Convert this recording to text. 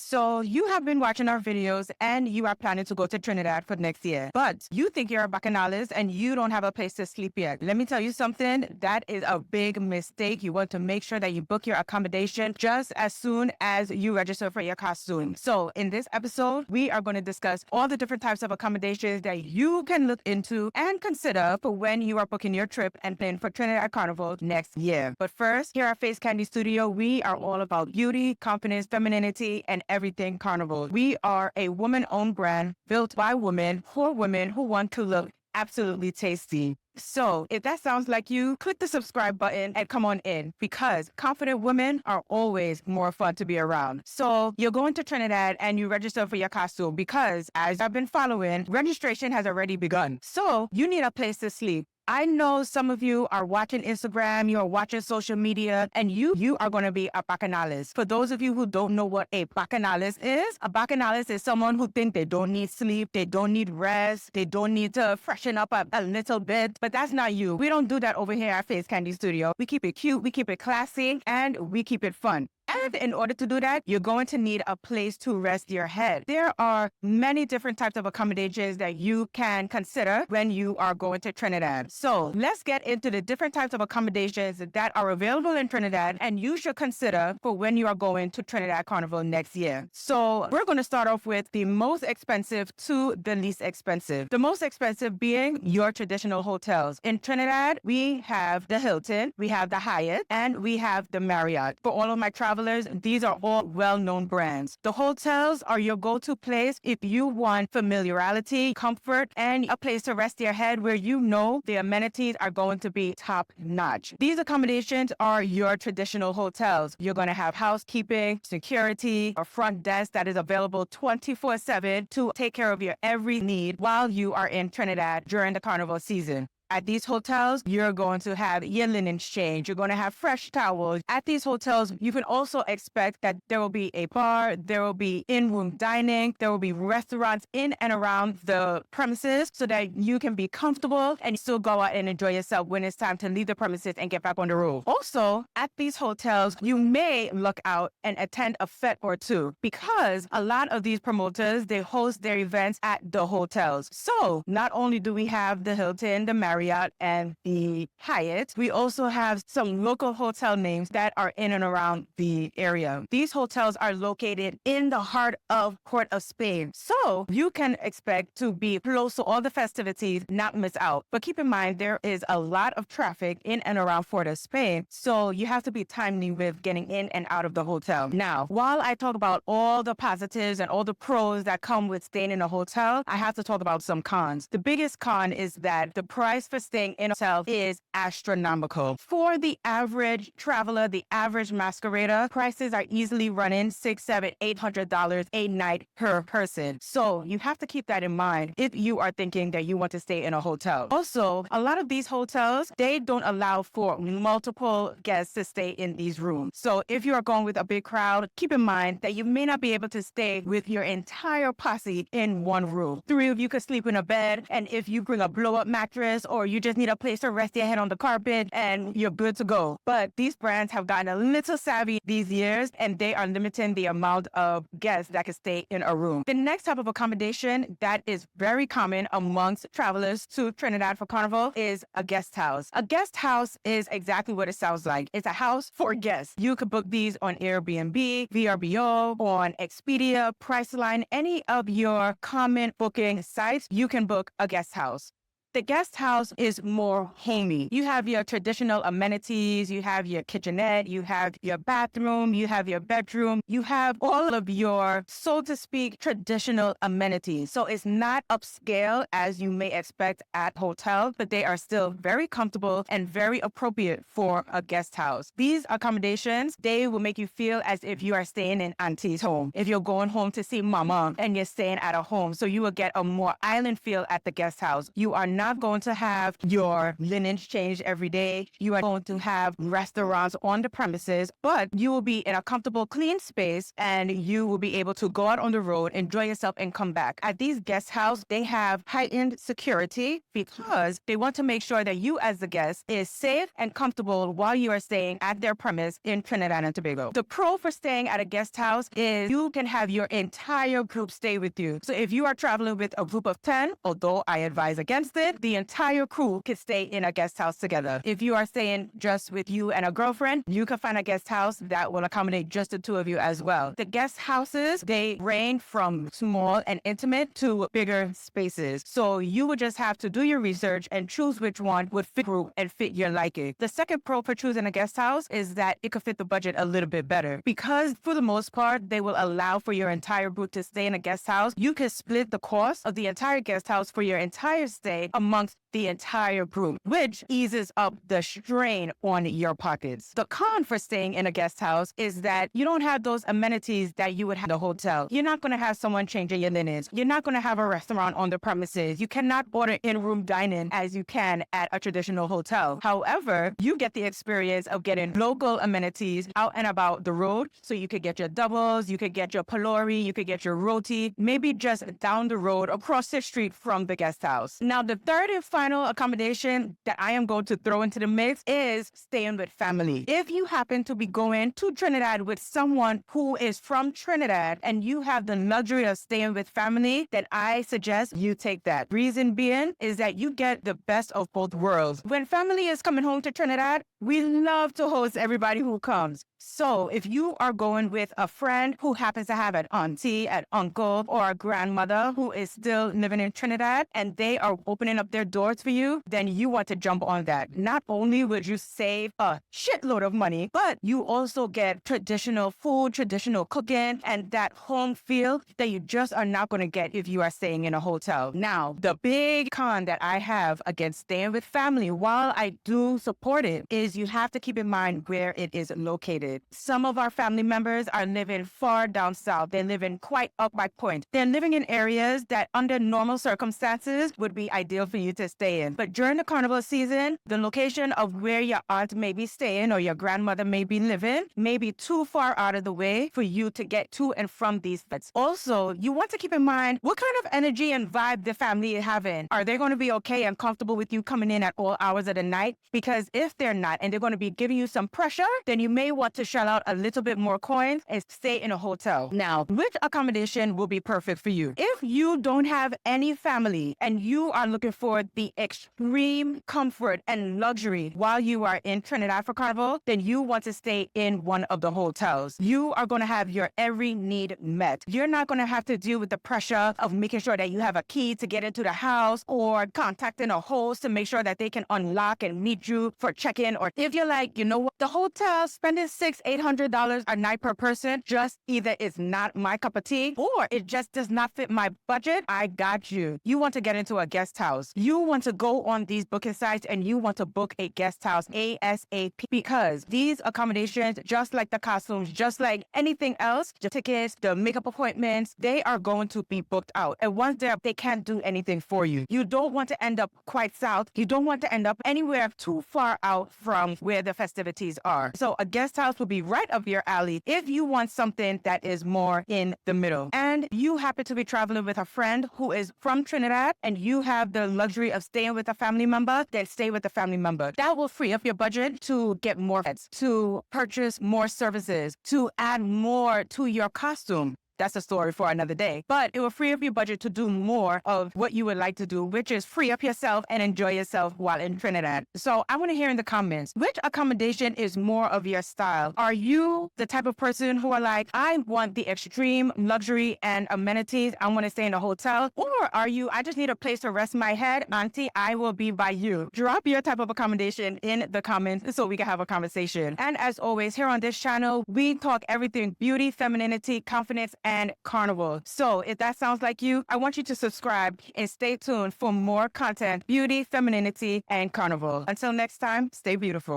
So you have been watching our videos and you are planning to go to Trinidad for next year, but you think you're a bacchanalist and you don't have a place to sleep yet. Let me tell you something, that is a big mistake. You want to make sure that you book your accommodation just as soon as you register for your costume. So in this episode, we are going to discuss all the different types of accommodations that you can look into and consider for when you are booking your trip and planning for Trinidad Carnival next year. But first, here at Face Candy Studio, we are all about beauty, confidence, femininity, and everything carnival. We are a woman-owned brand built by women for women who want to look absolutely tasty. So if that sounds like you, click the subscribe button and come on in, because confident women are always more fun to be around. So you're going to Trinidad and you register for your costume because, as I've been following, registration has already begun. So you need a place to sleep. I know some of you are watching Instagram, you're watching social media, and you are going to be a bacchanalist. For those of you who don't know what a bacchanalist is, a bacchanalist is someone who thinks they don't need sleep, they don't need rest, they don't need to freshen up a little bit, but that's not you. We don't do that over here at Face Candy Studio. We keep it cute, we keep it classy, and we keep it fun. And in order to do that, you're going to need a place to rest your head. There are many different types of accommodations that you can consider when you are going to Trinidad. So let's get into the different types of accommodations that are available in Trinidad and you should consider for when you are going to Trinidad Carnival next year. So we're going to start off with the most expensive to the least expensive. The most expensive being your traditional hotels. In Trinidad, we have the Hilton, we have the Hyatt, and we have the Marriott. For all of my travelers, these are all well-known brands. The hotels are your go-to place if you want familiarity, comfort, and a place to rest your head where you know the amenities are going to be top-notch. These accommodations are your traditional hotels. You're going to have housekeeping, security, a front desk that is available 24/7 to take care of your every need while you are in Trinidad during the carnival season. At these hotels, you're going to have your linen exchange. You're going to have fresh towels. At these hotels, you can also expect that there will be a bar, there will be in-room dining, there will be restaurants in and around the premises so that you can be comfortable and still go out and enjoy yourself when it's time to leave the premises and get back on the road. Also, at these hotels, you may look out and attend a fete or two because a lot of these promoters, they host their events at the hotels. So not only do we have the Hilton, the Marriott, and the Hyatt, we also have some local hotel names that are in and around the area. These hotels are located in the heart of Port of Spain. So you can expect to be close to all the festivities, not miss out. But keep in mind, there is a lot of traffic in and around Port of Spain. So you have to be timely with getting in and out of the hotel. Now, while I talk about all the positives and all the pros that come with staying in a hotel, I have to talk about some cons. The biggest con is that the price for staying in a hotel is astronomical. For the average traveler, the average masquerader, prices are easily running $600, $700, $800 a night per person. So you have to keep that in mind if you are thinking that you want to stay in a hotel. Also, a lot of these hotels, they don't allow for multiple guests to stay in these rooms. So if you are going with a big crowd, keep in mind that you may not be able to stay with your entire posse in one room. 3 of you could sleep in a bed, and if you bring a blow-up mattress or you just need a place to rest your head on the carpet and you're good to go. But these brands have gotten a little savvy these years and they are limiting the amount of guests that can stay in a room. The next type of accommodation that is very common amongst travelers to Trinidad for Carnival is a guest house. A guest house is exactly what it sounds like. It's a house for guests. You could book these on Airbnb, VRBO, on Expedia, Priceline, any of your common booking sites, you can book a guest house. The guest house is more homey. You have your traditional amenities, you have your kitchenette, you have your bathroom, you have your bedroom, you have all of your, so to speak, traditional amenities. So it's not upscale as you may expect at hotels, but they are still very comfortable and very appropriate for a guest house. These accommodations, they will make you feel as if you are staying in auntie's home. If you're going home to see mama and you're staying at a home, so you will get a more island feel at the guest house. You are not going to have your linens changed every day. You are going to have restaurants on the premises, but you will be in a comfortable, clean space, and you will be able to go out on the road, enjoy yourself, and come back. At these guest houses, they have heightened security because they want to make sure that you as the guest is safe and comfortable while you are staying at their premise in Trinidad and Tobago. The pro for staying at a guest house is you can have your entire group stay with you. So if you are traveling with a group of 10, although I advise against it, the entire crew can stay in a guest house together. If you are staying just with you and a girlfriend, you can find a guest house that will accommodate just the two of you as well. The guest houses, they range from small and intimate to bigger spaces. So you would just have to do your research and choose which one would fit group and fit your liking. The second pro for choosing a guest house is that it could fit the budget a little bit better because for the most part, they will allow for your entire group to stay in a guest house. You can split the cost of the entire guest house for your entire stay amongst the entire group, which eases up the strain on your pockets. The con for staying in a guest house is that you don't have those amenities that you would have in a hotel. You're not going to have someone changing your linens. You're not going to have a restaurant on the premises. You cannot order in-room dining as you can at a traditional hotel. However, you get the experience of getting local amenities out and about the road. So you could get your doubles, you could get your palori, you could get your roti, maybe just down the road across the street from the guest house. Now, the third and final accommodation that I am going to throw into the mix is staying with family. If you happen to be going to Trinidad with someone who is from Trinidad and you have the luxury of staying with family, then I suggest you take that. Reason being is that you get the best of both worlds. When family is coming home to Trinidad, we love to host everybody who comes. So if you are going with a friend who happens to have an auntie, an uncle, or a grandmother who is still living in Trinidad and they are opening up their doors for you, then you want to jump on that. Not only would you save a shitload of money, but you also get traditional food, traditional cooking, and that home feel that you just are not going to get if you are staying in a hotel. Now, the big con that I have against staying with family, while I do support it, is you have to keep in mind where it is located. Some of our family members are living far down south. They're living quite up by point. They're living in areas that under normal circumstances would be ideal for you to stay in. But during the carnival season, the location of where your aunt may be staying or your grandmother may be living may be too far out of the way for you to get to and from these fits. Also, you want to keep in mind what kind of energy and vibe the family is having. Are they going to be okay and comfortable with you coming in at all hours of the night? Because if they're not and they're going to be giving you some pressure, then you may want to shell out a little bit more coins and stay in a hotel. Now, which accommodation will be perfect for you? If you don't have any family and you are looking for the extreme comfort and luxury while you are in Trinidad for Carnival, then you want to stay in one of the hotels. You are going to have your every need met. You're not going to have to deal with the pressure of making sure that you have a key to get into the house or contacting a host to make sure that they can unlock and meet you for check-in. Or if you're like, you know what, the hotel spending $600-800 a night per person just either is not my cup of tea or it just does not fit my budget, I got you. You want to get into a guest house. You want to go on these booking sites and you want to book a guest house ASAP because these accommodations, just like the costumes, just like anything else, the tickets, the makeup appointments, they are going to be booked out. And once they're up, they can't do anything for you. You don't want to end up quite south. You don't want to end up anywhere too far out from where the festivities are. So a guest house will be right up your alley if you want something that is more in the middle. And you happen to be traveling with a friend who is from Trinidad and you have the luxury of staying with a family member, then stay with the family member. That will free up your budget to get more pets, to purchase more services, to add more to your costume. That's a story for another day. But it will free up your budget to do more of what you would like to do, which is free up yourself and enjoy yourself while in Trinidad. So I want to hear in the comments, which accommodation is more of your style? Are you the type of person who are like, I want the extreme luxury and amenities, I want to stay in a hotel? Or are you, I just need a place to rest my head, auntie, I will be by you. Drop your type of accommodation in the comments so we can have a conversation. And as always, here on this channel, we talk everything beauty, femininity, confidence, and carnival. So if that sounds like you, I want you to subscribe and stay tuned for more content, beauty, femininity, and carnival. Until next time, stay beautiful.